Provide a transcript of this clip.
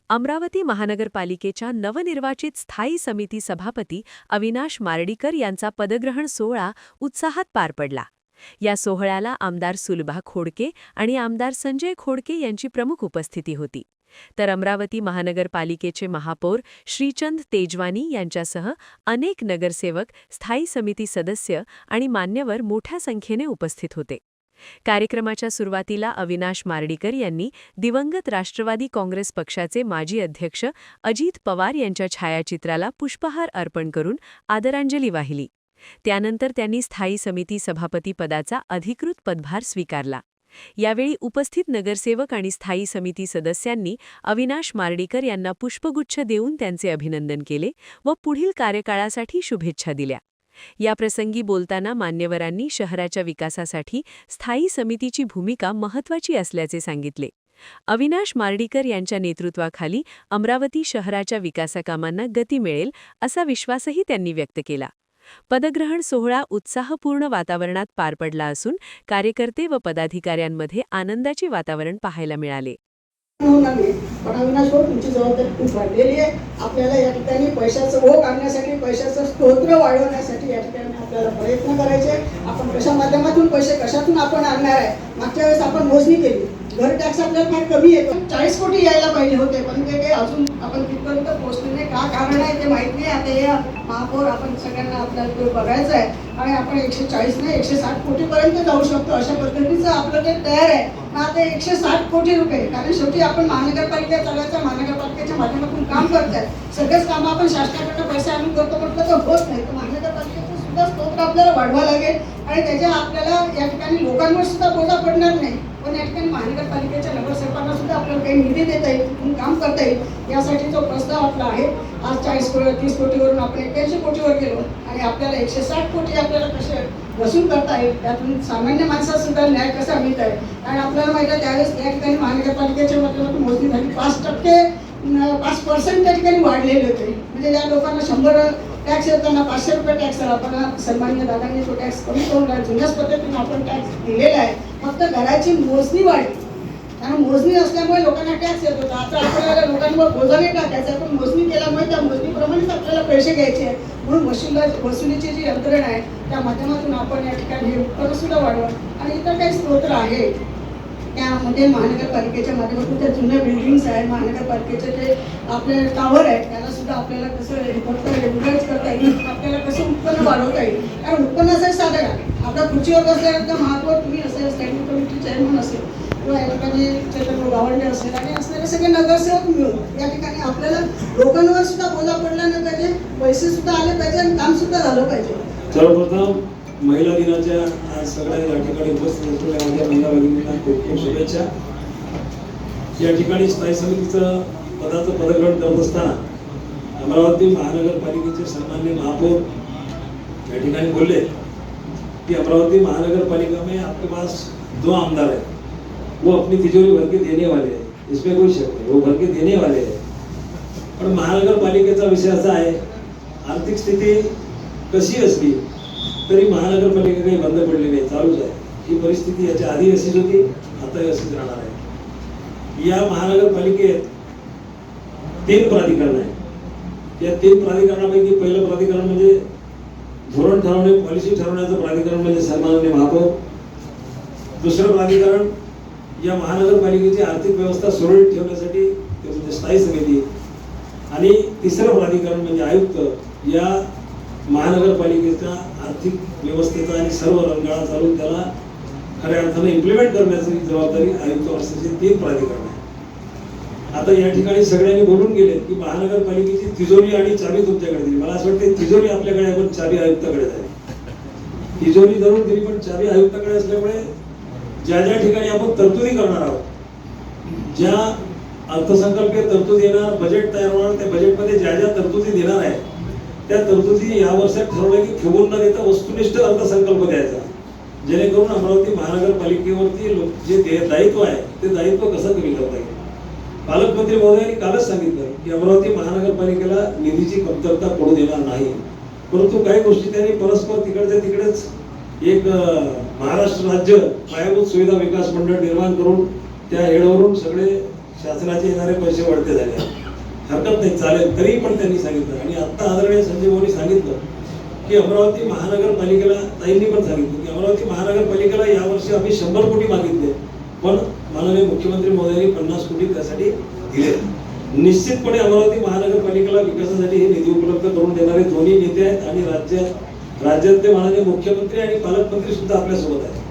अमरावती महानगरपालिकेच्या नवनिर्वाचित स्थायी समिती सभापती अविनाश मार्डीकर यांचा पदग्रहण सोहळा उत्साहात पार पडला. या सोहळ्याला आमदार सुलभा खोडके आणि आमदार संजय खोडके यांची प्रमुख उपस्थिती होती. तर अमरावती महानगरपालिकेचे महापौर श्रीचंद तेजवानी यांच्यासह अनेक नगरसेवक, स्थायी समिती सदस्य आणि मान्यवर मोठ्या संख्येने उपस्थित होते. कार्यक्रमाच्या सुरुवातीला अविनाश मार्डीकर यांनी दिवंगत राष्ट्रवादी काँग्रेस पक्षाचे माजी अध्यक्ष अजित पवार यांच्या छायाचित्राला पुष्पहार अर्पण करून आदरांजली वाहिली. त्यानंतर त्यांनी स्थायी समिती सभापती पदाचा अधिकृत पदभार स्वीकारला. यावेळी उपस्थित नगरसेवक आणि स्थायी समिती सदस्यांनी अविनाश मार्डीकर यांना पुष्पगुच्छ देऊन त्यांचे अभिनंदन केले व पुढील कार्यकाळासाठी शुभेच्छा दिल्या. याप्रसंगी बोलताना मान्यवरांनी शहराच्या विकासासाठी स्थायी समितीची भूमिका महत्त्वाची असल्याचे सांगितले. अविनाश मार्डीकर यांच्या नेतृत्वाखाली अमरावती शहराच्या विकासकामांना गती मिळेल असा विश्वासही त्यांनी व्यक्त केला. पदग्रहण सोहळा उत्साहपूर्ण वातावरणात पार पडला असून कार्यकर्ते व पदाधिकाऱ्यांमध्ये आनंदाचे वातावरण पाहायला मिळाले. पण अविनाश भाऊ, तुमची जबाबदारी खूप वाढलेली आहे. आपल्याला या ठिकाणी पैशाचं ओघ आणण्यासाठी, पैशाचं स्तोत्र वाढवण्यासाठी या ठिकाणी आपल्याला प्रयत्न करायचे. आपण कशा माध्यमातून पैसे कशातून आपण आणणार आहे. मागच्या वेळेस आपण मोजणी केली, घर टॅक्स आपल्याला फार कमी येतो. 40 कोटी यायला पाहिजे होते, पण ते काही अजून आपण तिथपर्यंत पोहोचले नाही. का कारण आहे ते माहित नाही. आता या महापौर आपण सगळ्यांना आपल्याला बघायचं आहे आणि आपण 140 नाही 160 कोटीपर्यंत जाऊ शकतो अशा पद्धतीचं आपलं ते तयार आहे. आता 160 कोटी रुपये, कारण शेवटी आपण महानगरपालिका चालवायचं, महानगरपालिकेच्या माध्यमातून काम करताय. सगळेच कामं आपण शासनाकडनं पैसे आणून करतो म्हटलं तर होत नाही. तर महानगरपालिकेचं सुद्धा स्तोत्र आपल्याला वाढवा लागेल आणि त्याच्या आपल्याला या ठिकाणी लोकांवर सुद्धा बोजा पडणार नाही. पण या ठिकाणी महानगरपालिकेच्या नगरसेवकांना सुद्धा आपल्याला काही निधी देता येईल, तिथून काम करता येईल, यासाठी जो प्रस्ताव आपला आहे. आज 30 कोटीवरून आपण 81 कोटीवर गेलो आणि आपल्याला 160 कोटी आपल्याला कसे वसूल करता येईल, त्यातून सामान्य माणसाला सुद्धा न्याय कसा मिळत आहे. आणि आपल्याला माहिती आहे त्यावेळेस या ठिकाणी महानगरपालिकेच्या माध्यमातून मोजणी झाली, 5% त्या ठिकाणी वाढलेले होते. म्हणजे ज्या लोकांना 100 टॅक्स येताना 500 रुपये टॅक्स आला, पण सन्मान्य दादांनी तो टॅक्स कमी करून जुन्याच पद्धतीने आपण टॅक्स दिलेला आहे. फक्त घराची मोजणी वाढली, कारण मोजणी असल्यामुळे लोकांना टॅक्स येत होता. आता आपल्याला लोकांवर बोजा नाही टाकायचा, पण मोजणी केल्यामुळे त्या मोजणीप्रमाणेच आपल्याला पैसे घ्यायचे आहेत. म्हणून वसुलीची जी यंत्रणा आहे त्या माध्यमातून आपण या ठिकाणी हे उत्पन्न सुद्धा वाढवा आणि इतर काही स्तोत्र आहे त्यामध्ये महानगरपालिकेच्या माध्यमातून त्या जुन्या बिल्डिंग्स आहेत, महानगरपालिकेचे जे आपले टावर आहेत त्याला सुद्धा आपल्याला कसं हे करता येईल, युटिलाइज करता येईल, आपल्याला कसं उत्पन्न वाढवता येईल. कारण उत्पन्नाचं साधन आहे. आपल्या खुर्चीवर बसल्यानंतर महापौर तुम्ही असेल, स्टँडिंग कमिटी चेअरमन असेल किंवा या ठिकाणी चैतन्य गावंडे असेल आणि असणारे सगळे नगरसेवक मिळून या ठिकाणी आपल्याला लोकांवर सुद्धा बोला पडला नाही पाहिजे, पैसे सुद्धा आले पाहिजे आणि काम सुद्धा झालं पाहिजे. सर्वप्रथम महिला दिनाच्या सगळ्या या ठिकाणी उपस्थित असलेल्या माझ्या महिला भगिनींना खूप खूप शुभेच्छा. या ठिकाणी स्थायी समितीचं पदाचं पदग्रहण करत असताना अमरावती महानगरपालिकेचे सन्माननीय महापौर या ठिकाणी बोलले की अमरावती महानगरपालिका में आपके पास 2 आमदार है, वो अपनी तिजोरी भर के देने वाले हैं, इसमें कोई शक नहीं, वो भर के देने वाले हैं. पण महानगरपालिकेचा विषय असा आहे, आर्थिक स्थिती कशी असली तरी महानगरपालिका काही बंद पडली नाही, चालूच आहे. ही परिस्थिती याच्या आधी अशीच होती, आताही अशीच राहणार आहे. या महानगरपालिकेत 3 प्राधिकरण आहे. या 3 प्राधिकरणापैकी पहिलं प्राधिकरण म्हणजे धोरण ठरवणे, पॉलिसी ठरवण्याचं प्राधिकरण म्हणजे सन्माननीय महापौर. दुसरं प्राधिकरण या महानगरपालिकेची आर्थिक व्यवस्था सुरळीत ठेवण्यासाठी ते म्हणजे स्थायी समिती. आणि तिसरं प्राधिकरण म्हणजे आयुक्त. या महानगरपालिकेच्या आर्थिक व्यवस्थेचा आणि सर्व रंगाळा चालून त्याला खऱ्या अर्थाने इम्प्लिमेंट करण्याची जबाबदारी आयुक्त असल्याचे 3 प्राधिकरण आहे. आता या ठिकाणी सगळ्यांनी बोलून गेले की महानगरपालिकेची तिजोरी आणि चाबी तुमच्याकडे दिली. मला असं वाटतं तिजोरी आपल्याकडे आहे पण चाबी आयुक्ताकडे आहे. तिजोरी जरूर दिली पण चाबी आयुक्ताकडे असल्यामुळे ज्या ज्या ठिकाणी आपण तरतुदी करणार आहोत, ज्या अर्थसंकल्पीय तरतुदी येणार, बजेट तयार होणार, त्या बजेटमध्ये ज्या ज्या तरतुदी देणार आहे त्या तरतुदी या वर्षात ठरवलं की फुगून न देता वस्तुनिष्ठ अर्थसंकल्प द्यायचा, जेणेकरून अमरावती महानगरपालिकेवरती जे दायित्व आहे ते दायित्व कसं कमी करता येईल. पालकमंत्री महोदयांनी कालच सांगितलं की अमरावती महानगरपालिकेला निधीची कमतरता पडू देणार नाही, परंतु काही गोष्टी त्यांनी परस्पर तिकडच्या तिकडेच एक महाराष्ट्र राज्य पायाभूत सुविधा विकास मंडळ निर्माण करून त्या हेडवरून सगळे शासनाचे येणारे पैसे वाढते झाले आहेत. हरकत नाही, चालेल, तरी पण त्यांनी सांगितलं. आणि आता आदरणीय संजय भाऊंनी सांगितलं की अमरावती महानगरपालिकेला, ताईंनी पण सांगितलं की अमरावती महानगरपालिकेला यावर्षी आम्ही 100 कोटी मागितले, पण माननीय मुख्यमंत्री महोदयांनी 50 कोटी त्यासाठी दिले. निश्चितपणे अमरावती महानगरपालिकेला विकासासाठी हे निधी उपलब्ध करून देणारे दोन्ही नेते आहेत आणि राज्यातले माननीय मुख्यमंत्री आणि पालकमंत्री सुद्धा आपल्यासोबत आहेत.